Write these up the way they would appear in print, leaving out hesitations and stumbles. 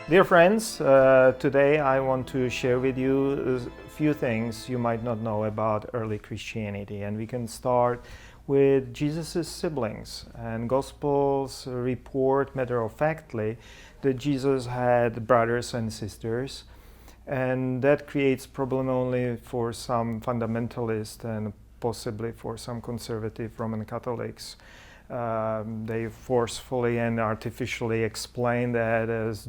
Dear friends, today I want to share with you a few things you might not know about early Christianity, and we can start with Jesus' siblings. And Gospels report matter-of-factly that Jesus had brothers and sisters, and that creates problem only for some fundamentalists and possibly for some conservative Roman Catholics. They forcefully and artificially explain that as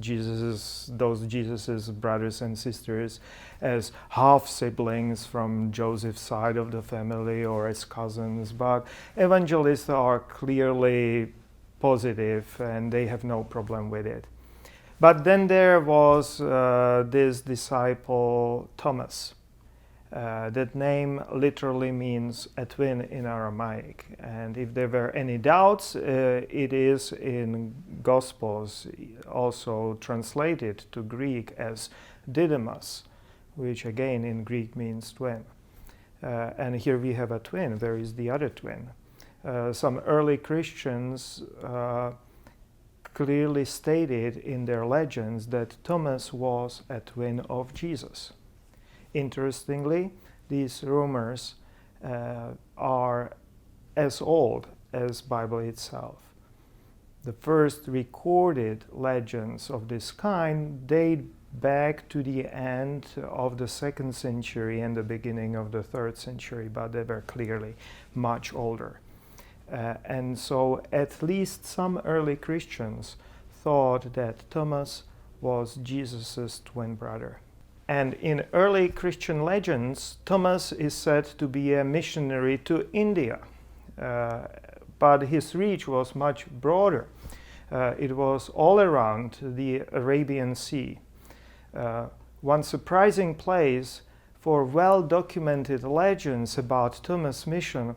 those Jesus's brothers and sisters as half siblings from Joseph's side of the family or as cousins. But evangelists are clearly positive and they have no problem with it. But then there was this disciple Thomas. That name literally means a twin in Aramaic, and if there were any doubts, it is in Gospels also translated to Greek as Didymus, which again in Greek means twin. And here we have a twin. Where is the other twin? Some early Christians clearly stated in their legends that Thomas was a twin of Jesus. Interestingly, these rumors are as old as Bible itself. The first recorded legends of this kind date back to the end of the 2nd century and the beginning of the 3rd century, but they were clearly much older. And so at least some early Christians thought that Thomas was Jesus' twin brother. And in early Christian legends, Thomas is said to be a missionary to India, but his reach was much broader. It was all around the Arabian Sea. One surprising place for well-documented legends about Thomas' mission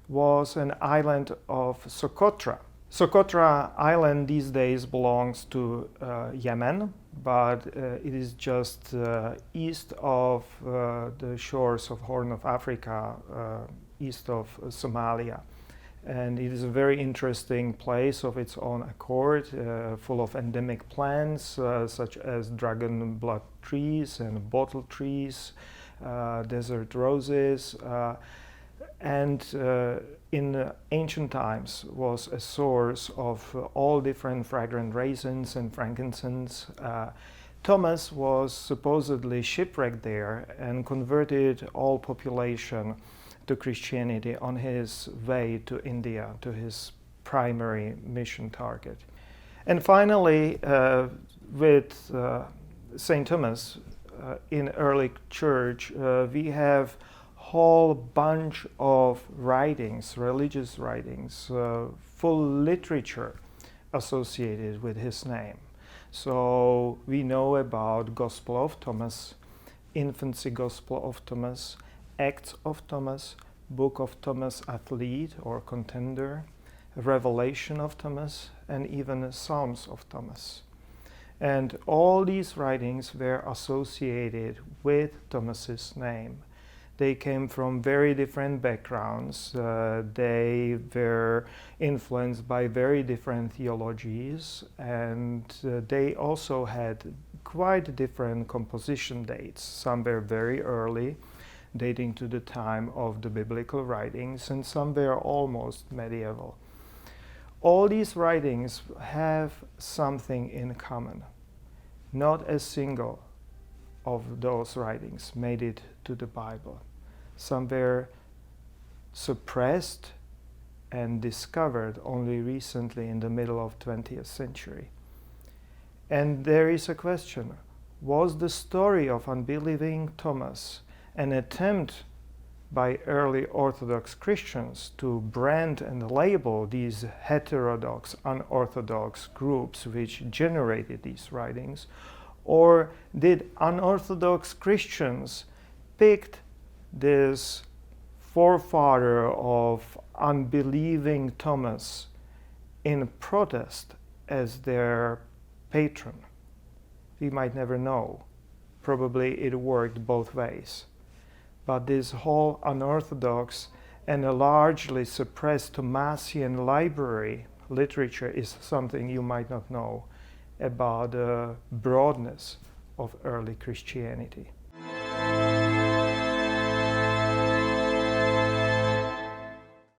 was an island of Socotra. Socotra Island these days belongs to Yemen, but it is just east of the shores of Horn of Africa, east of Somalia. And it is a very interesting place of its own accord, full of endemic plants such as dragon blood trees and bottle trees, desert roses, and in ancient times was a source of all different fragrant raisins and frankincense. Thomas was supposedly shipwrecked there and converted all population to Christianity on his way to India, to his primary mission target. And finally, with St. Thomas in early church, we have whole bunch of writings, religious writings, full literature associated with his name. So we know about Gospel of Thomas, Infancy Gospel of Thomas, Acts of Thomas, Book of Thomas Athlete or Contender, Revelation of Thomas, and even Psalms of Thomas. And all these writings were associated with Thomas's name. They came from very different backgrounds. They were influenced by very different theologies, and they also had quite different composition dates. Some were very early, dating to the time of the biblical writings, and some were almost medieval. All these writings have something in common. Not a single of those writings made it to the Bible. Some were suppressed and discovered only recently in the middle of 20th century. And there is a question, was the story of unbelieving Thomas an attempt by early Orthodox Christians to brand and label these heterodox, unorthodox groups which generated these writings? Or did unorthodox Christians pick this forefather of unbelieving Thomas in protest as their patron? We might never know. Probably it worked both ways. But this whole unorthodox and a largely suppressed Thomasian library literature is something you might not know. about the broadness of early Christianity.